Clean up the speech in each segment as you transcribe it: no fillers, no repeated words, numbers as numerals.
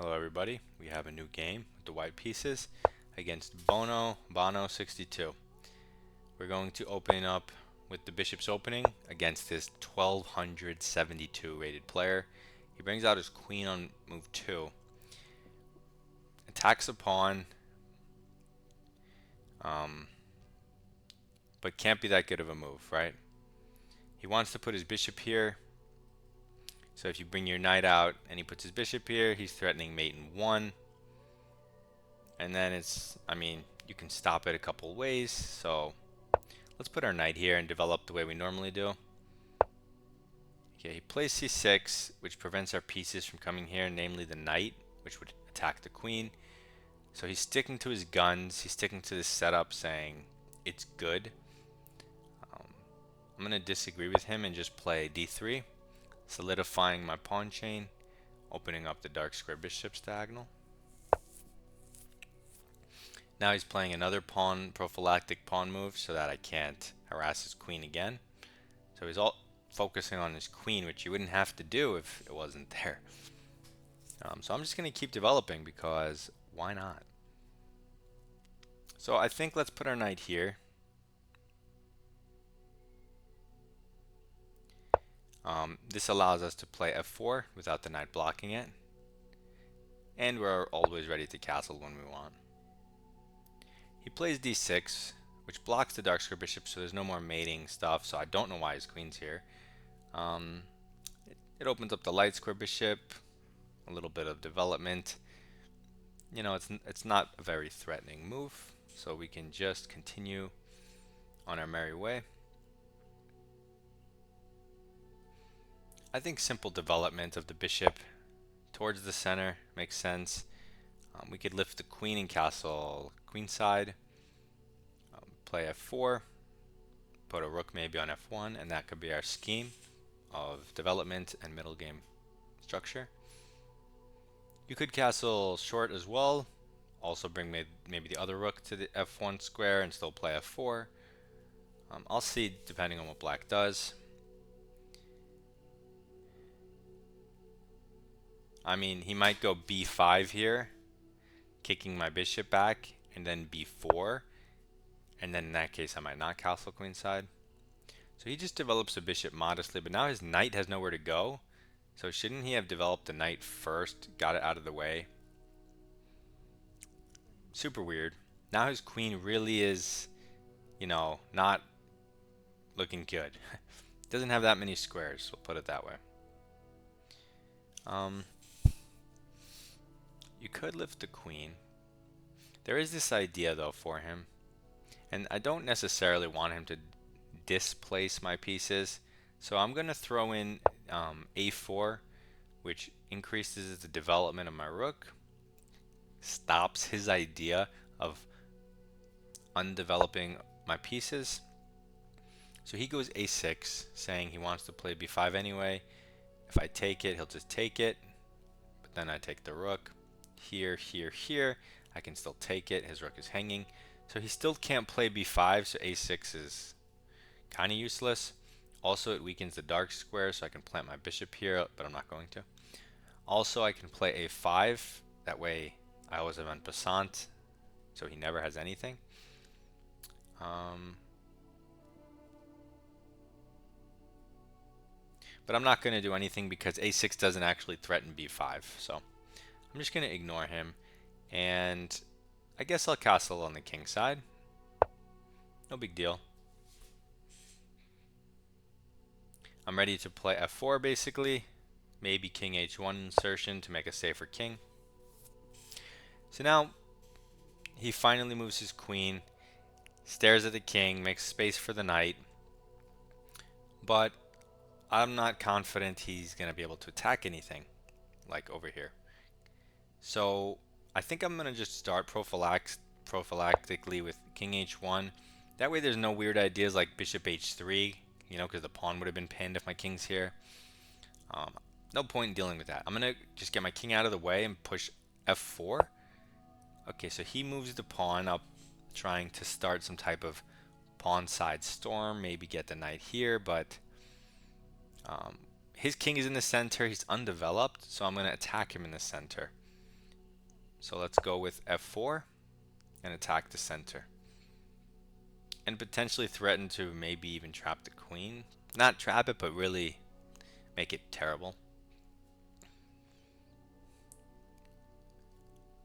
Hello everybody, we have a new game with the white pieces against Bono62. We're going to open up with the bishop's opening against this 1272 rated player. He brings out his queen on move 2, attacks a pawn, but can't be that good of a move, right? He wants to put his bishop here, so if you bring your knight out and he puts his bishop here, he's threatening mate in 1. And then you can stop it a couple ways. So let's put our knight here and develop the way we normally do. Okay, he plays c6, which prevents our pieces from coming here, namely the knight, which would attack the queen. So he's sticking to his guns. He's sticking to this setup, saying it's good. I'm going to disagree with him and just play d3, solidifying my pawn chain, opening up the dark square bishop's diagonal. Now he's playing another prophylactic pawn move so that I can't harass his queen again. So he's all focusing on his queen, which you wouldn't have to do if it wasn't there. So I'm just going to keep developing because why not? So I think let's put our knight here. This allows us to play f4 without the knight blocking it. And we're always ready to castle when we want. He plays d6, which blocks the dark square bishop, so there's no more mating stuff, so I don't know why his queen's here. It opens up the light square bishop, a little bit of development. You know, it's not a very threatening move, so we can just continue on our merry way. I think simple development of the bishop towards the center makes sense. We could lift the queen and castle queenside, play f4, put a rook maybe on f1, and that could be our scheme of development and middle game structure. You could castle short as well, also bring maybe the other rook to the f1 square and still play f4. I'll see depending on what black does. I mean, he might go b5 here, kicking my bishop back, and then b4, and then in that case I might not castle queenside. So he just develops a bishop modestly, but now his knight has nowhere to go. So shouldn't he have developed the knight first, got it out of the way? Super weird. Now his queen really is, you know, not looking good. Doesn't have that many squares, we'll put it that way. You could lift the queen. There is this idea though for him, and I don't necessarily want him to displace my pieces, so I'm going to throw in a4, which increases the development of my rook, stops his idea of undeveloping my pieces. So he goes a6, saying he wants to play b5 anyway. If I take it, he'll just take it, but then I take the rook. Here, here, here, I can still take it. His rook is hanging, so he still can't play b5, so a6 is kind of useless. Also, it weakens the dark square, so I can plant my bishop here, but I'm not going to. Also, I can play a5, that way I always have en passant, so he never has anything. But I'm not going to do anything because a6 doesn't actually threaten b5, so I'm just going to ignore him, and I guess I'll castle on the king side. No big deal. I'm ready to play f4 basically, maybe king h1 insertion to make a safer king. So now he finally moves his queen, stares at the king, makes space for the knight, but I'm not confident he's going to be able to attack anything like over here. So I think I'm going to just start prophylactically with king h1. That way there's no weird ideas like bishop h3, you know, because the pawn would have been pinned if my king's here. No point in dealing with that. I'm going to just get my king out of the way and push f4. Okay, so he moves the pawn up, trying to start some type of pawn side storm, maybe get the knight here, but his king is in the center, he's undeveloped, so I'm going to attack him in the center. So let's go with f4 and attack the center. And potentially threaten to maybe even trap the queen. Not trap it, but really make it terrible.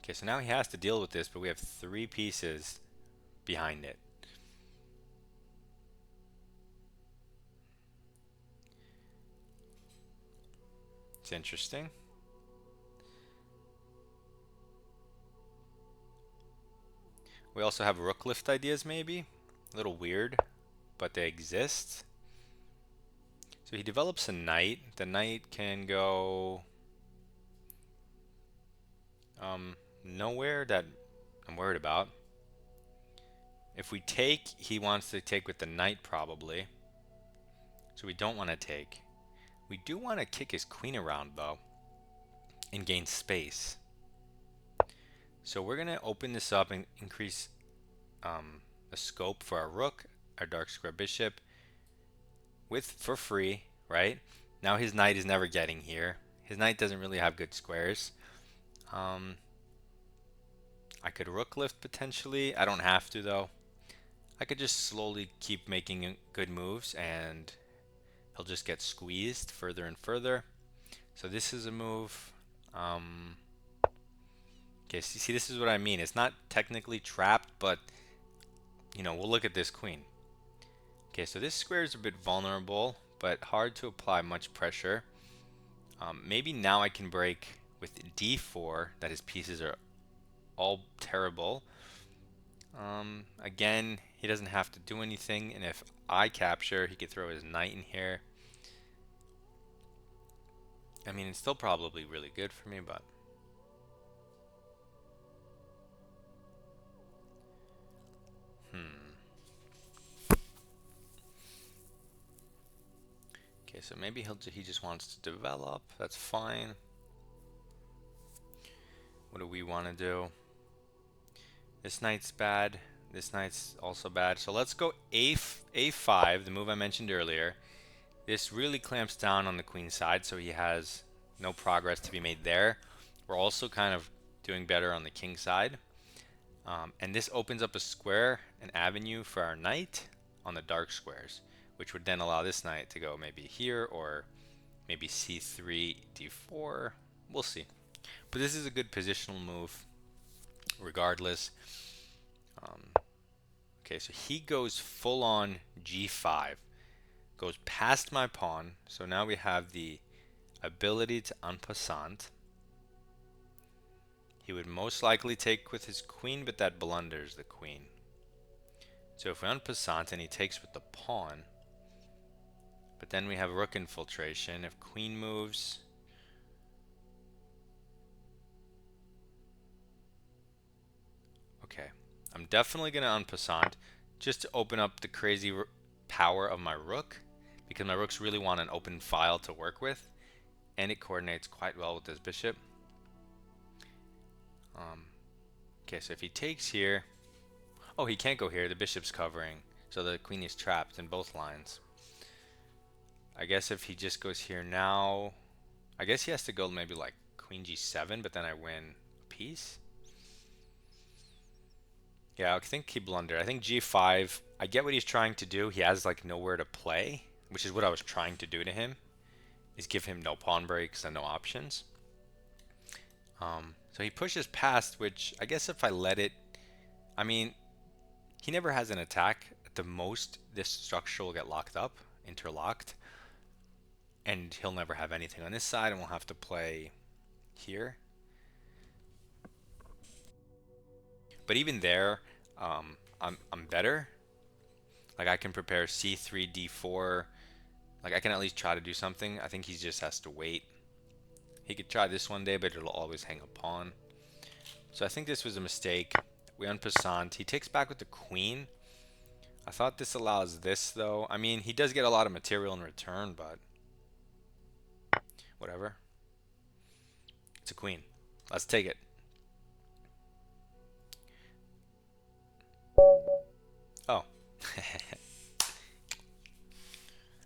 Okay, so now he has to deal with this, but we have 3 pieces behind it. It's interesting. We also have rook lift ideas maybe. A little weird, but they exist. So he develops a knight. The knight can go nowhere that I'm worried about. If we take, he wants to take with the knight probably. So we don't want to take. We do want to kick his queen around though and gain space. So we're going to open this up and increase the scope for our rook, our dark square bishop, for free, right? Now his knight is never getting here. His knight doesn't really have good squares. I could rook lift potentially. I don't have to though. I could just slowly keep making good moves and he'll just get squeezed further and further. So this is a move. Okay, see, this is what I mean. It's not technically trapped, but you know, we'll look at this queen. Okay, so this square is a bit vulnerable, but hard to apply much pressure. Maybe now I can break with d4, that his pieces are all terrible. Again, he doesn't have to do anything, and if I capture, he could throw his knight in here. I mean, it's still probably really good for me, but okay, so maybe he just wants to develop. That's fine. What do we want to do? This knight's bad. This knight's also bad. So let's go a5, the move I mentioned earlier. This really clamps down on the queen side, so he has no progress to be made there. We're also kind of doing better on the king side. And this opens up a square, an avenue for our knight on the dark squares, which would then allow this knight to go maybe here or maybe c3, d4. We'll see. But this is a good positional move regardless. Okay, so he goes full on g5, goes past my pawn. So now we have the ability to en passant. He would most likely take with his queen, but that blunders the queen. So if we en passant and he takes with the pawn, but then we have rook infiltration. If queen moves, okay, I'm definitely going to en passant just to open up the crazy power of my rook, because my rooks really want an open file to work with, and it coordinates quite well with this bishop. Okay, so if he takes here, oh, he can't go here, the bishop's covering, so the queen is trapped in both lines. I guess if he just goes here now, I guess he has to go maybe like queen g7, but then I win a piece. Yeah, I think he blundered. I think g5, I get what he's trying to do. He has like nowhere to play, which is what I was trying to do to him, is give him no pawn breaks and no options. So he pushes past, which I guess if I let it, I mean, he never has an attack. At the most, this structure will get locked up, interlocked, and he'll never have anything on this side, and we'll have to play here. But even there, I'm better. Like I can prepare c3, d4. Like I can at least try to do something. I think he just has to wait. He could try this one day, but it'll always hang a pawn. So I think this was a mistake. We en passant. He takes back with the queen. I thought this allows this though. I mean, he does get a lot of material in return, but whatever. It's a queen. Let's take it. Oh.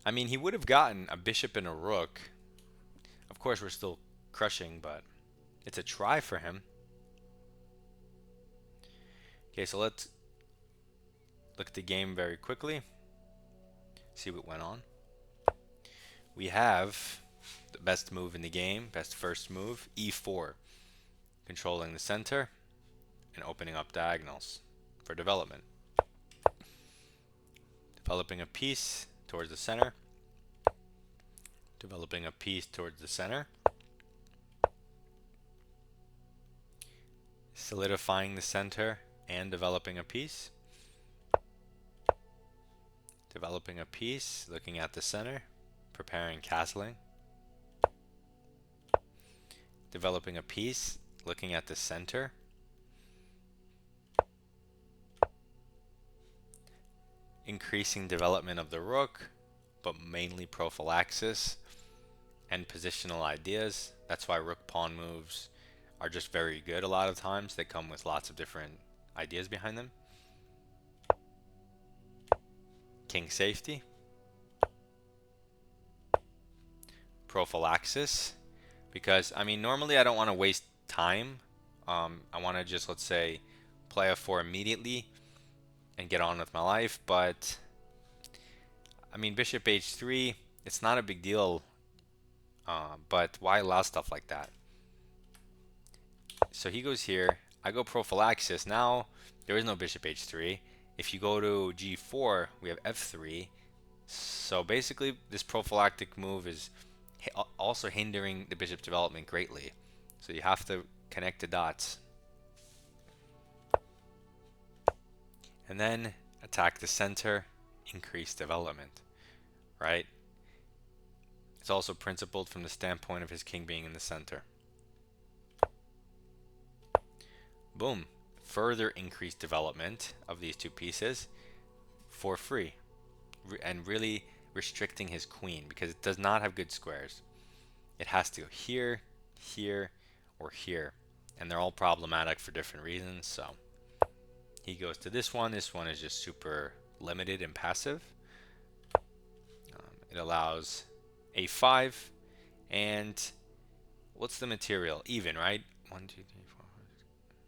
I mean, he would have gotten a bishop and a rook. Of course, we're still crushing, but it's a try for him. Okay, so let's look at the game very quickly, see what went on. We have the best move in the game, best first move, e4, controlling the center and opening up diagonals for development. Developing a piece towards the center, developing a piece towards the center, solidifying the center and developing a piece, developing a piece, looking at the center, preparing castling, developing a piece, looking at the center, increasing development of the rook, but mainly prophylaxis and positional ideas. That's why rook pawn moves are just very good a lot of times. They come with lots of different ideas behind them. King safety, prophylaxis, because I mean normally I don't want to waste time. I want to just, let's say, play a4 immediately and get on with my life, but I mean bishop h3, it's not a big deal, but why allow stuff like that? So he goes here, I go prophylaxis. Now there is no bishop h3. If you go to g4, we have f3. So basically this prophylactic move is also hindering the bishop development greatly. So you have to connect the dots. And then attack the center, increase development, right? It's also principled from the standpoint of his king being in the center. Boom. Further increased development of these two pieces for free, and really restricting his queen because it does not have good squares. It has to go here, here, or here, and they're all problematic for different reasons. So he goes to this one. This one is just super limited and passive. It allows a5, and what's the material? Even, right? 1, 2, 3, 4.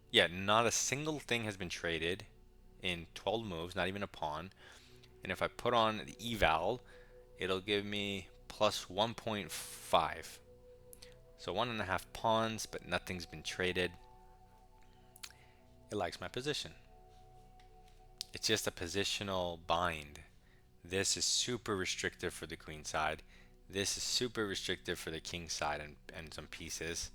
Yeah, not a single thing has been traded in 12 moves, not even a pawn. And if I put on the eval, it'll give me plus 1.5. So 1.5 pawns, but nothing's been traded. It likes my position. It's just a positional bind. This is super restrictive for the queen side. This is super restrictive for the king side and some pieces.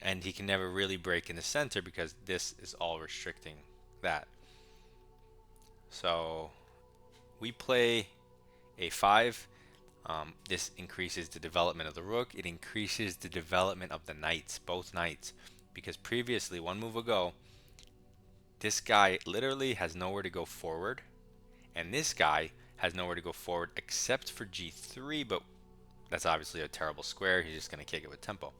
And he can never really break in the center because this is all restricting that. So we play a5. This increases the development of the rook. It increases the development of the knights, both knights. Because previously, one move ago, this guy literally has nowhere to go forward. And this guy has nowhere to go forward except for g3, but that's obviously a terrible square. He's just going to kick it with tempo.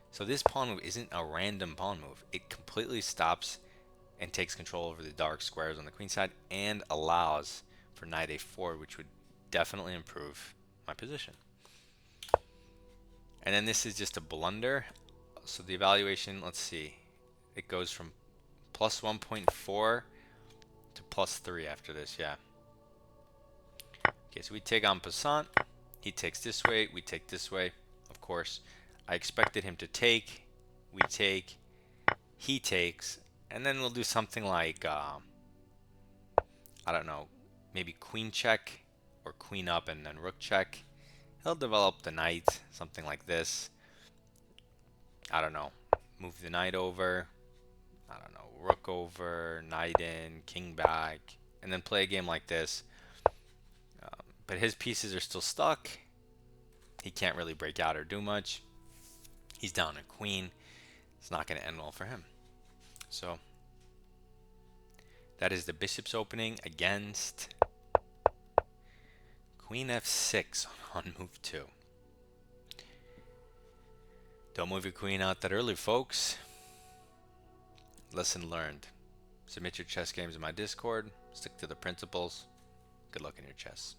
So this pawn move isn't a random pawn move. It completely stops and takes control over the dark squares on the queen side and allows for knight a4, which would definitely improve my position. And then this is just a blunder. So the evaluation, let's see, it goes from plus 1.4 to plus 3 after this. Yeah. Okay, so we take en passant. He takes this way, we take this way. Of course, I expected him to take, we take, he takes, and then we'll do something like, I don't know, maybe queen check or queen up and then rook check. He'll develop the knight, something like this. I don't know, move the knight over, I don't know, rook over, knight in, king back, and then play a game like this. But his pieces are still stuck. He can't really break out or do much. He's down a queen. It's not going to end well for him. So that is the bishop's opening against queen f6 on move 2. Don't move your queen out that early, folks. Lesson learned. Submit your chess games in my Discord. Stick to the principles. Good luck in your chess.